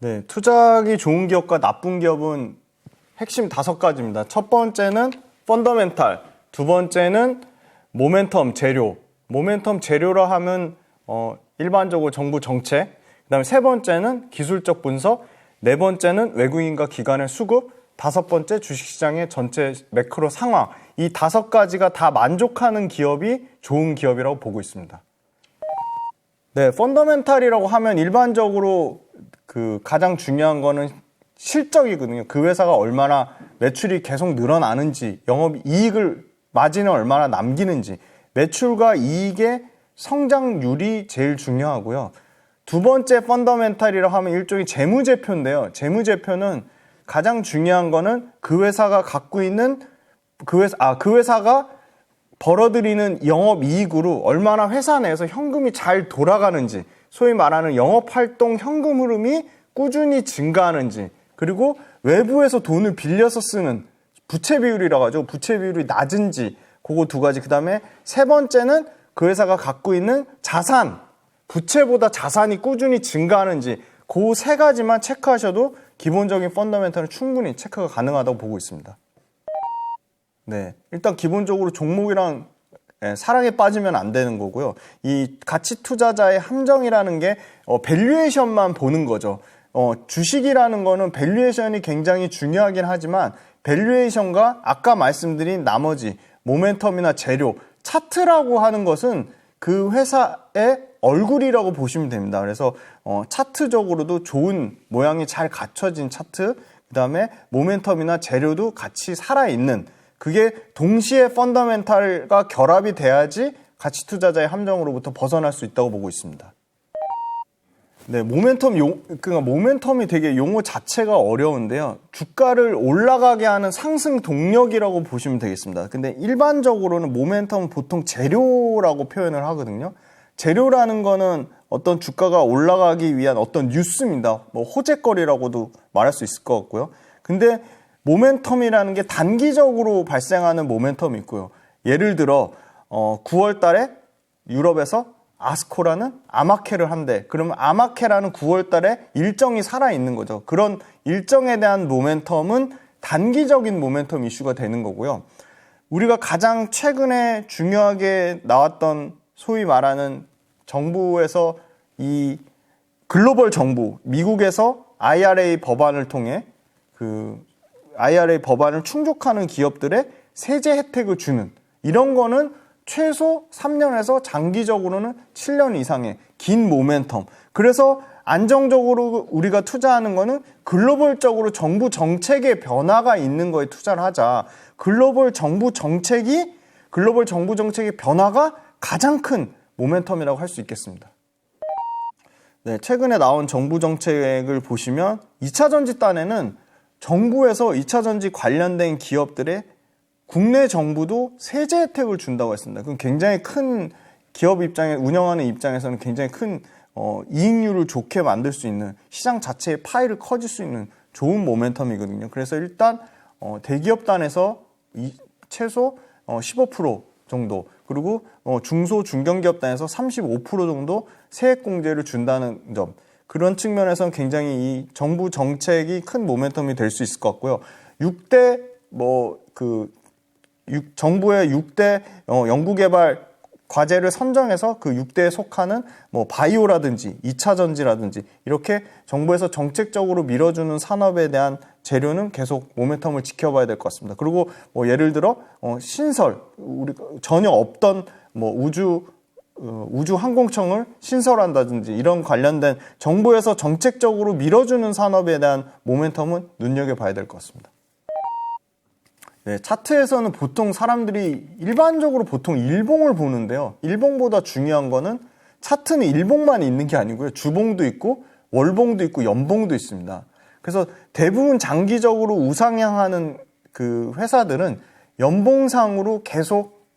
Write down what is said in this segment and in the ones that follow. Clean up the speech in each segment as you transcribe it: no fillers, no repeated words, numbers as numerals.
네, 투자하기 좋은 기업과 나쁜 기업은 핵심 5가지입니다. 첫 번째는 펀더멘탈, 두 번째는 모멘텀 재료. 모멘텀 재료라 하면 일반적으로 정부 정책, 그다음에 세 번째는 기술적 분석, 네 번째는 외국인과 기관의 수급, 다섯 번째 주식시장의 전체 매크로 상황. 이 5가지가 다 만족하는 기업이 좋은 기업이라고 보고 있습니다. 네, 펀더멘탈이라고 하면 일반적으로 가장 중요한 거는 실적이거든요. 그 회사가 얼마나 매출이 계속 늘어나는지, 영업이익을 마진을 얼마나 남기는지, 매출과 이익의 성장률이 제일 중요하고요. 두 번째 펀더멘탈이라고 하면 일종의 재무제표인데요. 재무제표는 가장 중요한 거는 그 회사가 갖고 있는 그 회사가 벌어들이는 영업이익으로 얼마나 회사 내에서 현금이 잘 돌아가는지, 소위 말하는 영업활동 현금 흐름이 꾸준히 증가하는지, 그리고 외부에서 돈을 빌려서 쓰는 부채 비율이라고 하죠. 부채 비율이 낮은지, 그거 2가지. 그 다음에 세 번째는 그 회사가 갖고 있는 자산, 부채보다 자산이 꾸준히 증가하는지, 그 3가지만 체크하셔도 기본적인 펀더멘탈은 충분히 체크가 가능하다고 보고 있습니다. 네, 일단 기본적으로 종목이랑 사랑에 빠지면 안 되는 거고요. 이 가치 투자자의 함정이라는 게 밸류에이션만 보는 거죠. 주식이라는 거는 밸류에이션이 굉장히 중요하긴 하지만 밸류에이션과 아까 말씀드린 나머지 모멘텀이나 재료, 차트라고 하는 것은 그 회사의 얼굴이라고 보시면 됩니다. 그래서 차트적으로도 좋은 모양이 잘 갖춰진 차트, 그 다음에 모멘텀이나 재료도 같이 살아있는, 그게 동시에 펀더멘탈과 결합이 돼야지 가치 투자자의 함정으로부터 벗어날 수 있다고 보고 있습니다. 네, 모멘텀이 되게 용어 자체가 어려운데요. 주가를 올라가게 하는 상승 동력이라고 보시면 되겠습니다. 근데 일반적으로는 모멘텀은 보통 재료라고 표현을 하거든요. 재료라는 거는 어떤 주가가 올라가기 위한 어떤 뉴스입니다. 뭐 호재거리라고도 말할 수 있을 것 같고요. 근데 모멘텀이라는 게 단기적으로 발생하는 모멘텀이 있고요. 예를 들어 9월 달에 유럽에서 아스코라는 아마케를 한대. 그러면 아마케라는 9월 달에 일정이 살아있는 거죠. 그런 일정에 대한 모멘텀은 단기적인 모멘텀 이슈가 되는 거고요. 우리가 가장 최근에 중요하게 나왔던 소위 말하는 정부에서 이 글로벌 정부, 미국에서 IRA 법안을 통해 IRA 법안을 충족하는 기업들의 세제 혜택을 주는, 이런 거는 최소 3년에서 장기적으로는 7년 이상의 긴 모멘텀. 그래서 안정적으로 우리가 투자하는 거는 글로벌적으로 정부 정책의 변화가 있는 거에 투자를 하자. 글로벌 정부 정책의 변화가 가장 큰 모멘텀이라고 할 수 있겠습니다. 네, 최근에 나온 정부 정책을 보시면 2차 전지 딴에는 정부에서 2차 전지 관련된 기업들의 국내 정부도 세제 혜택을 준다고 했습니다. 그럼 굉장히 큰 기업 운영하는 입장에서는 굉장히 큰 이익률을 좋게 만들 수 있는, 시장 자체의 파이를 커질 수 있는 좋은 모멘텀이거든요. 그래서 일단 대기업 단에서 최소 15% 정도, 그리고 중소 중견기업 단에서 35% 정도 세액 공제를 준다는 점, 그런 측면에서는 굉장히 이 정부 정책이 큰 모멘텀이 될 수 있을 것 같고요. 정부의 6대 연구개발 과제를 선정해서 그 6대에 속하는 바이오라든지 2차 전지라든지 이렇게 정부에서 정책적으로 밀어주는 산업에 대한 재료는 계속 모멘텀을 지켜봐야 될 것 같습니다. 그리고 예를 들어 신설, 우리 전혀 없던 우주 항공청을 신설한다든지 이런 관련된 정부에서 정책적으로 밀어주는 산업에 대한 모멘텀은 눈여겨봐야 될 것 같습니다. 네, 차트에서는 보통 사람들이 일반적으로 보통 일봉을 보는데요. 일봉보다 중요한 거는 차트는 일봉만 있는 게 아니고요. 주봉도 있고 월봉도 있고 연봉도 있습니다. 그래서 대부분 장기적으로 우상향하는 그 회사들은 연봉상으로 계속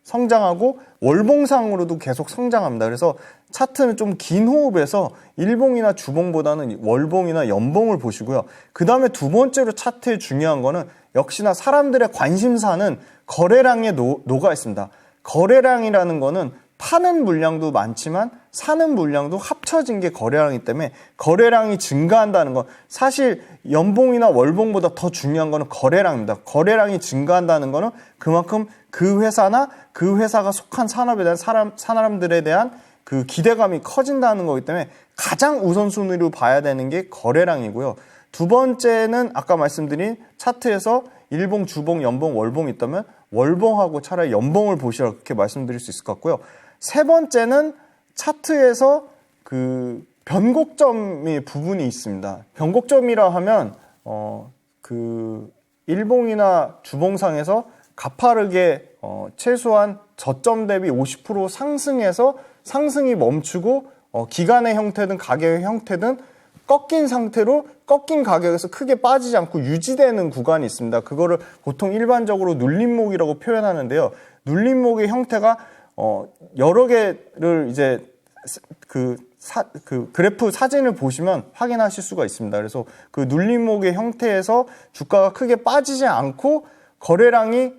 성장하고 월봉상으로도 계속 성장합니다. 그래서 차트는 좀 긴 호흡에서 일봉이나 주봉보다는 월봉이나 연봉을 보시고요. 그 다음에 두 번째로 차트에 중요한 거는 역시나 사람들의 관심사는 거래량에 녹아 있습니다. 거래량이라는 거는 파는 물량도 많지만 사는 물량도 합쳐진 게 거래량이기 때문에 거래량이 증가한다는 건 사실 연봉이나 월봉보다 더 중요한 거는 거래량입니다. 거래량이 증가한다는 거는 그만큼 그 회사나 그 회사가 속한 산업에 대한 사람들에 대한 그 기대감이 커진다는 거기 때문에 가장 우선순위로 봐야 되는 게 거래량이고요. 두 번째는 아까 말씀드린 차트에서 일봉, 주봉, 연봉, 월봉이 있다면 월봉하고 차라리 연봉을 보시라 그렇게 말씀드릴 수 있을 것 같고요. 세 번째는 차트에서 그 변곡점의 부분이 있습니다. 변곡점이라 하면 그 일봉이나 주봉상에서 가파르게 최소한 저점 대비 50% 상승해서 상승이 멈추고 기간의 형태든 가격의 형태든 꺾인 상태로 꺾인 가격에서 크게 빠지지 않고 유지되는 구간이 있습니다. 그거를 보통 일반적으로 눌림목이라고 표현하는데요. 눌림목의 형태가 여러 개를 이제 그 그래프 사진을 보시면 확인하실 수가 있습니다. 그래서 그 눌림목의 형태에서 주가가 크게 빠지지 않고 거래량이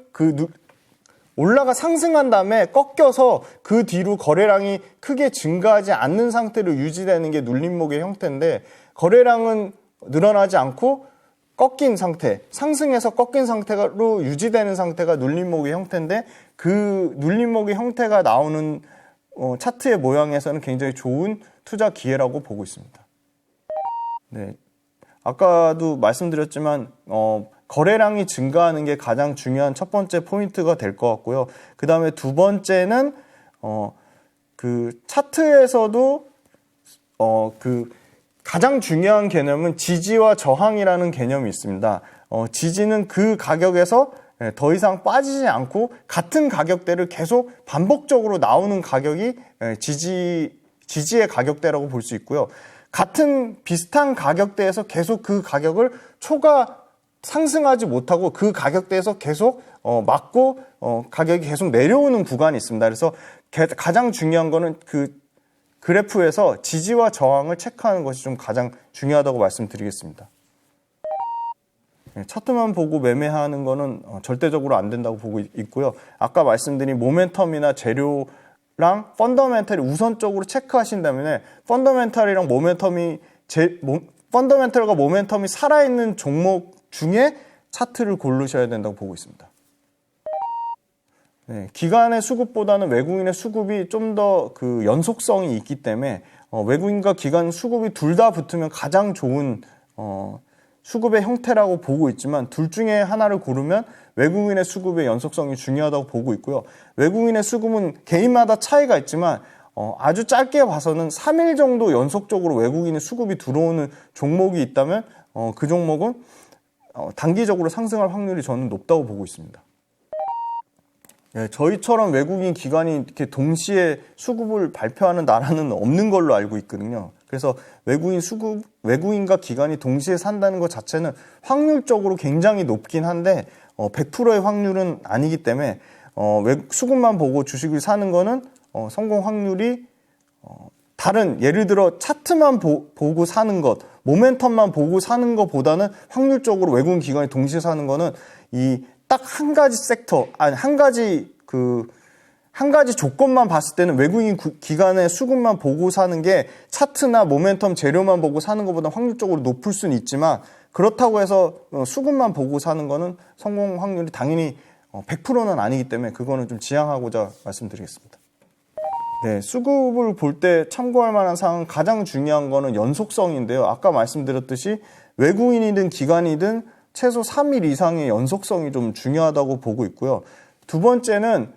올라가 상승한 다음에 꺾여서 그 뒤로 거래량이 크게 증가하지 않는 상태로 유지되는 게 눌림목의 형태인데 거래량은 늘어나지 않고 꺾인 상태, 상승해서 꺾인 상태로 유지되는 상태가 눌림목의 형태인데 그 눌림목의 형태가 나오는 차트의 모양에서는 굉장히 좋은 투자 기회라고 보고 있습니다. 네, 아까도 말씀드렸지만 거래량이 증가하는 게 가장 중요한 첫 번째 포인트가 될 것 같고요. 그 다음에 두 번째는 그 차트에서도 그 가장 중요한 개념은 지지와 저항이라는 개념이 있습니다. 지지는 그 가격에서 더 이상 빠지지 않고 같은 가격대를 계속 반복적으로 나오는 가격이 지지의 가격대라고 볼 수 있고요. 같은 비슷한 가격대에서 계속 그 가격을 초과 상승하지 못하고 그 가격대에서 계속 맞고 가격이 계속 내려오는 구간이 있습니다. 그래서 가장 중요한 거는 그 그래프에서 지지와 저항을 체크하는 것이 좀 가장 중요하다고 말씀드리겠습니다. 차트만 보고 매매하는 거는 절대적으로 안 된다고 보고 있고요. 아까 말씀드린 모멘텀이나 재료랑 펀더멘털이 우선적으로 체크하신다면 펀더멘털이랑 펀더멘털과 모멘텀이 살아있는 종목 중에 차트를 고르셔야 된다고 보고 있습니다. 네, 기관의 수급보다는 외국인의 수급이 좀 더 그 연속성이 있기 때문에 외국인과 기관 수급이 둘 다 붙으면 가장 좋은 수급의 형태라고 보고 있지만 둘 중에 하나를 고르면 외국인의 수급의 연속성이 중요하다고 보고 있고요. 외국인의 수급은 개인마다 차이가 있지만 아주 짧게 봐서는 3일 정도 연속적으로 외국인의 수급이 들어오는 종목이 있다면 그 종목은 단기적으로 상승할 확률이 저는 높다고 보고 있습니다. 네, 저희처럼 외국인 기관이 이렇게 동시에 수급을 발표하는 나라는 없는 걸로 알고 있거든요. 그래서 외국인과 기관이 동시에 산다는 것 자체는 확률적으로 굉장히 높긴 한데 100%의 확률은 아니기 때문에 수급만 보고 주식을 사는 거는 성공 확률이 다른 예를 들어 차트만 보고 사는 것, 모멘텀만 보고 사는 것보다는 확률적으로 외국인 기관이 동시에 사는 거는 이 딱 한 가지 섹터, 아니 한 가지 조건만 봤을 때는 외국인 기관의 수급만 보고 사는 게 차트나 모멘텀 재료만 보고 사는 것보다 확률적으로 높을 수는 있지만 그렇다고 해서 수급만 보고 사는 거는 성공 확률이 당연히 100%는 아니기 때문에 그거는 좀 지양하고자 말씀드리겠습니다. 네, 수급을 볼 때 참고할 만한 사항은 가장 중요한 거는 연속성인데요. 아까 말씀드렸듯이 외국인이든 기관이든 최소 3일 이상의 연속성이 좀 중요하다고 보고 있고요. 두 번째는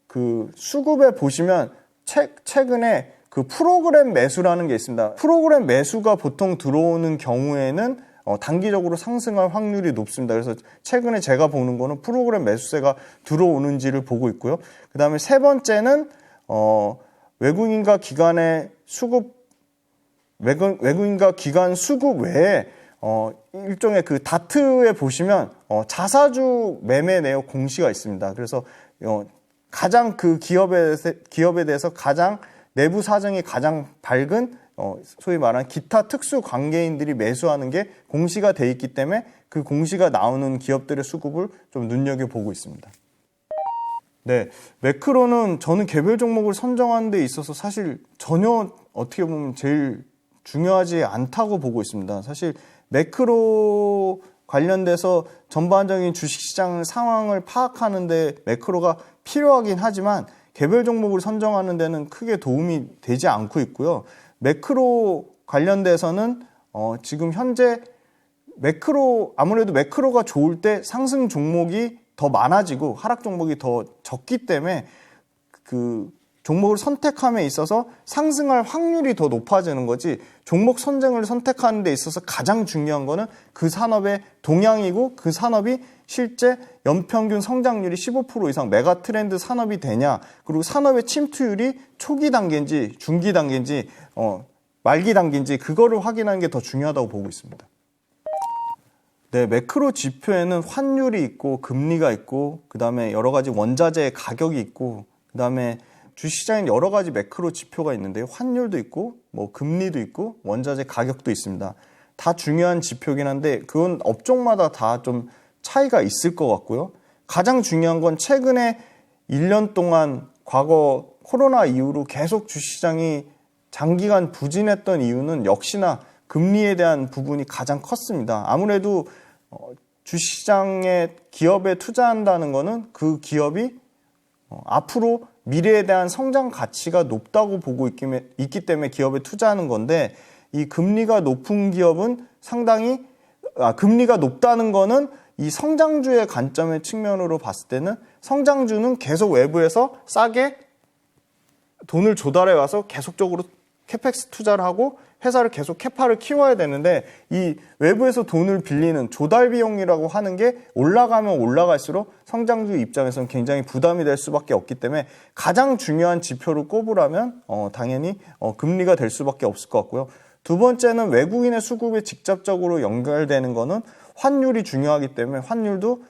그 수급에 보시면 최근에 그 프로그램 매수라는 게 있습니다. 프로그램 매수가 보통 들어오는 경우에는 단기적으로 상승할 확률이 높습니다. 그래서 최근에 제가 보는 거는 프로그램 매수세가 들어오는지를 보고 있고요. 그 다음에 세 번째는 외국인과 기관의 수급, 외국인과 기관 수급 외에 일종의 그 다트에 보시면 자사주 매매 내역 공시가 있습니다. 그래서 가장 그 기업에 대해서 가장 내부 사정이 가장 밝은 소위 말하는 기타 특수 관계인들이 매수하는 게 공시가 돼 있기 때문에 그 공시가 나오는 기업들의 수급을 좀 눈여겨보고 있습니다. 네, 매크로는 저는 개별 종목을 선정하는 데 있어서 사실 전혀 어떻게 보면 제일 중요하지 않다고 보고 있습니다. 사실 매크로 관련돼서 전반적인 주식시장 상황을 파악하는데 매크로가 필요하긴 하지만 개별 종목을 선정하는 데는 크게 도움이 되지 않고 있고요. 매크로 관련돼서는 지금 현재 아무래도 매크로가 좋을 때 상승 종목이 더 많아지고 하락 종목이 더 적기 때문에 그 종목을 선택함에 있어서 상승할 확률이 더 높아지는 거지, 종목 선정을 선택하는 데 있어서 가장 중요한 거는 그 산업의 동향이고 그 산업이 실제 연평균 성장률이 15% 이상 메가 트렌드 산업이 되냐, 그리고 산업의 침투율이 초기 단계인지 중기 단계인지 말기 단계인지 그거를 확인하는 게 더 중요하다고 보고 있습니다. 네, 매크로 지표에는 환율이 있고 금리가 있고 그다음에 여러 가지 원자재 가격이 있고 그다음에 주식시장엔 여러 가지 매크로 지표가 있는데요. 환율도 있고 뭐 금리도 있고 원자재 가격도 있습니다. 다 중요한 지표긴 한데 그건 업종마다 다 좀 차이가 있을 것 같고요. 가장 중요한 건 최근에 1년 동안 과거 코로나 이후로 계속 주식시장이 장기간 부진했던 이유는 역시나 금리에 대한 부분이 가장 컸습니다. 아무래도 주식시장에 기업에 투자한다는 거는 그 기업이 앞으로 미래에 대한 성장 가치가 높다고 보고 있기 때문에 기업에 투자하는 건데, 이 금리가 높은 기업은 금리가 높다는 거는 이 성장주의 관점의 측면으로 봤을 때는 성장주는 계속 외부에서 싸게 돈을 조달해 와서 계속적으로 캐펙스 투자를 하고 회사를 계속 캐파를 키워야 되는데, 이 외부에서 돈을 빌리는 조달 비용이라고 하는 게 올라가면 올라갈수록 성장주 입장에서는 굉장히 부담이 될 수밖에 없기 때문에 가장 중요한 지표를 꼽으라면 당연히 금리가 될 수밖에 없을 것 같고요. 두 번째는 외국인의 수급에 직접적으로 연결되는 거는 환율이 중요하기 때문에 환율도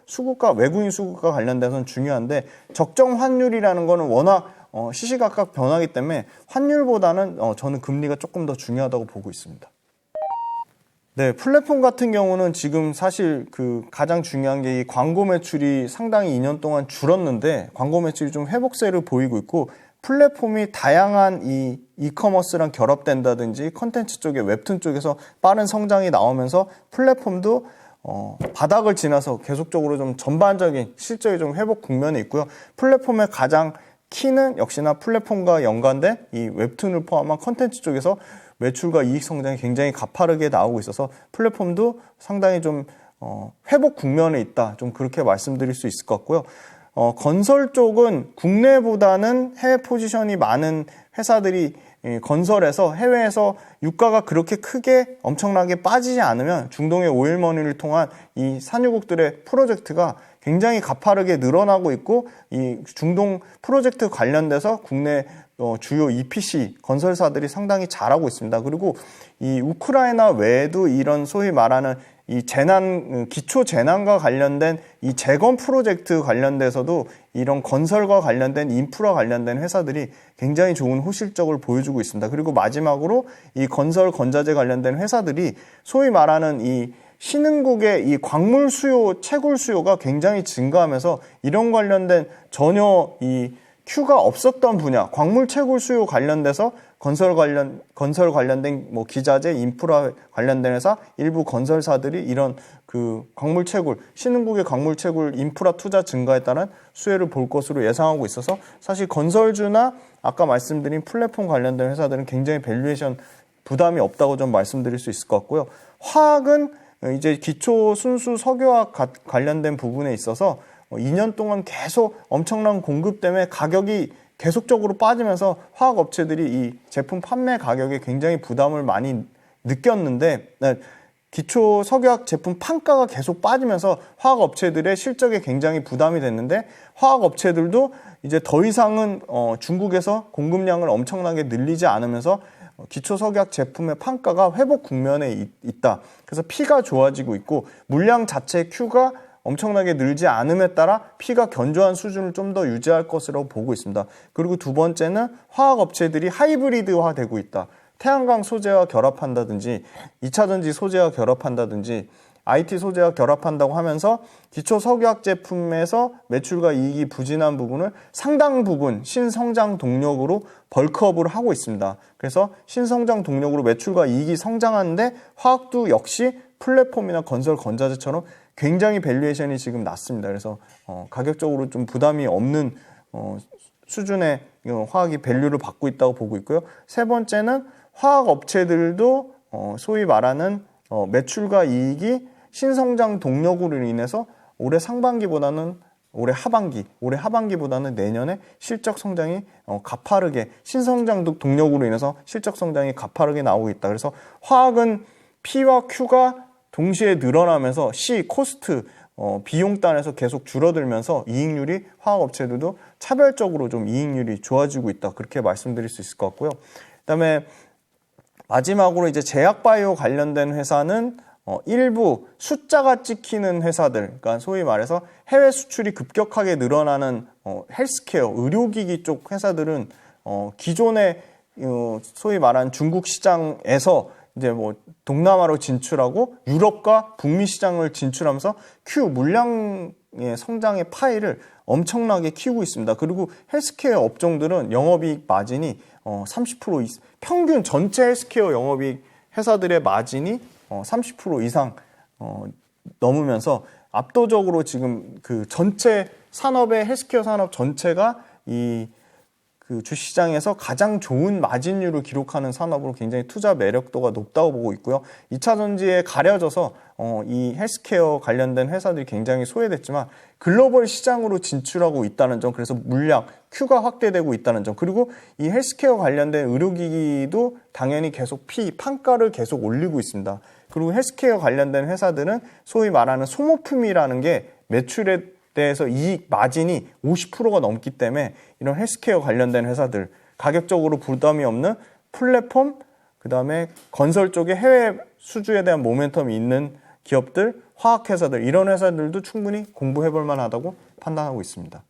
외국인 수급과 관련돼서는 중요한데, 적정 환율이라는 거는 워낙 시시각각 변하기 때문에 환율보다는 저는 금리가 조금 더 중요하다고 보고 있습니다. 네, 플랫폼 같은 경우는 지금 사실 가장 중요한 게 이 광고 매출이 상당히 2년 동안 줄었는데 광고 매출이 좀 회복세를 보이고 있고, 플랫폼이 다양한 이커머스랑 결합된다든지 컨텐츠 쪽에 웹툰 쪽에서 빠른 성장이 나오면서 플랫폼도 바닥을 지나서 계속적으로 좀 전반적인 실적이 좀 회복 국면에 있고요. 플랫폼의 가장 키는 역시나 플랫폼과 연관된 이 웹툰을 포함한 컨텐츠 쪽에서 매출과 이익 성장이 굉장히 가파르게 나오고 있어서 플랫폼도 상당히 좀 회복 국면에 있다, 좀 그렇게 말씀드릴 수 있을 것 같고요. 건설 쪽은 국내보다는 해외 포지션이 많은 회사들이 건설에서 해외에서 유가가 그렇게 크게 엄청나게 빠지지 않으면 중동의 오일머니를 통한 이 산유국들의 프로젝트가 굉장히 가파르게 늘어나고 있고, 이 중동 프로젝트 관련돼서 국내 주요 EPC 건설사들이 상당히 잘하고 있습니다. 그리고 이 우크라이나 외에도 이런 소위 말하는 이 기초 재난과 관련된 이 재건 프로젝트 관련돼서도 이런 건설과 관련된 인프라 관련된 회사들이 굉장히 좋은 호실적을 보여주고 있습니다. 그리고 마지막으로 이 건설 건자재 관련된 회사들이 소위 말하는 이 신흥국의 이 광물 수요, 채굴 수요가 굉장히 증가하면서 이런 관련된 전혀 이 큐가 없었던 분야, 광물 채굴 수요 관련돼서 건설 관련된 뭐 기자재, 인프라 관련된 회사, 일부 건설사들이 이런 광물 채굴, 신흥국의 광물 채굴 인프라 투자 증가에 따른 수혜를 볼 것으로 예상하고 있어서 사실 건설주나 아까 말씀드린 플랫폼 관련된 회사들은 굉장히 밸류에이션 부담이 없다고 좀 말씀드릴 수 있을 것 같고요. 화학은 이제 기초 순수 석유화학 관련된 부분에 있어서 2년 동안 계속 엄청난 공급 때문에 가격이 계속적으로 빠지면서 화학업체들이 이 제품 판매 가격에 굉장히 부담을 많이 느꼈는데, 기초 석유화학 제품 판가가 계속 빠지면서 화학업체들의 실적에 굉장히 부담이 됐는데, 화학업체들도 이제 더 이상은 중국에서 공급량을 엄청나게 늘리지 않으면서 기초 석유화학 제품의 판가가 회복 국면에 있다. 그래서 P가 좋아지고 있고, 물량 자체의 Q가 엄청나게 늘지 않음에 따라 P가 견조한 수준을 좀 더 유지할 것이라고 보고 있습니다. 그리고 두 번째는 화학업체들이 하이브리드화 되고 있다. 태양광 소재와 결합한다든지 2차전지 소재와 결합한다든지 IT 소재와 결합한다고 하면서 기초 석유화학 제품에서 매출과 이익이 부진한 부분을 상당 부분 신성장 동력으로 벌크업을 하고 있습니다. 그래서 신성장 동력으로 매출과 이익이 성장하는데 화학도 역시 플랫폼이나 건설 건자재처럼 굉장히 밸류에이션이 지금 낮습니다. 그래서 가격적으로 좀 부담이 없는 수준의 화학이 밸류를 받고 있다고 보고 있고요. 세 번째는 화학 업체들도 소위 말하는 매출과 이익이 신성장 동력으로 인해서 올해 상반기보다는 올해 하반기보다는 내년에 실적 성장이 가파르게 신성장 동력으로 인해서 실적 성장이 가파르게 나오고 있다. 그래서 화학은 P와 Q가 동시에 늘어나면서 C, 코스트, 비용단에서 계속 줄어들면서 이익률이 화학업체들도 차별적으로 좀 이익률이 좋아지고 있다. 그렇게 말씀드릴 수 있을 것 같고요. 그다음에 마지막으로 이제 제약바이오 관련된 회사는 일부 숫자가 찍히는 회사들, 그러니까 소위 말해서 해외 수출이 급격하게 늘어나는 헬스케어, 의료기기 쪽 회사들은 기존의 소위 말하는 중국 시장에서 이제 뭐 동남아로 진출하고 유럽과 북미 시장을 진출하면서 Q 물량의 성장의 파이를 엄청나게 키우고 있습니다. 그리고 헬스케어 업종들은 영업이익 마진이 30% 평균 전체 헬스케어 영업이익 회사들의 마진이 30% 이상 넘으면서 압도적으로 지금 그 전체 산업의 헬스케어 산업 전체가 그 주시장에서 가장 좋은 마진율을 기록하는 산업으로 굉장히 투자 매력도가 높다고 보고 있고요. 2차 전지에 가려져서 이 헬스케어 관련된 회사들이 굉장히 소외됐지만 글로벌 시장으로 진출하고 있다는 점, 그래서 물량, Q가 확대되고 있다는 점, 그리고 이 헬스케어 관련된 의료기기도 당연히 계속 판가를 계속 올리고 있습니다. 그리고 헬스케어 관련된 회사들은 소위 말하는 소모품이라는 게 매출에 대해서 이익 마진이 50%가 넘기 때문에 이런 헬스케어 관련된 회사들, 가격적으로 부담이 없는 플랫폼, 그 다음에 건설 쪽에 해외 수주에 대한 모멘텀이 있는 기업들, 화학회사들, 이런 회사들도 충분히 공부해볼 만하다고 판단하고 있습니다.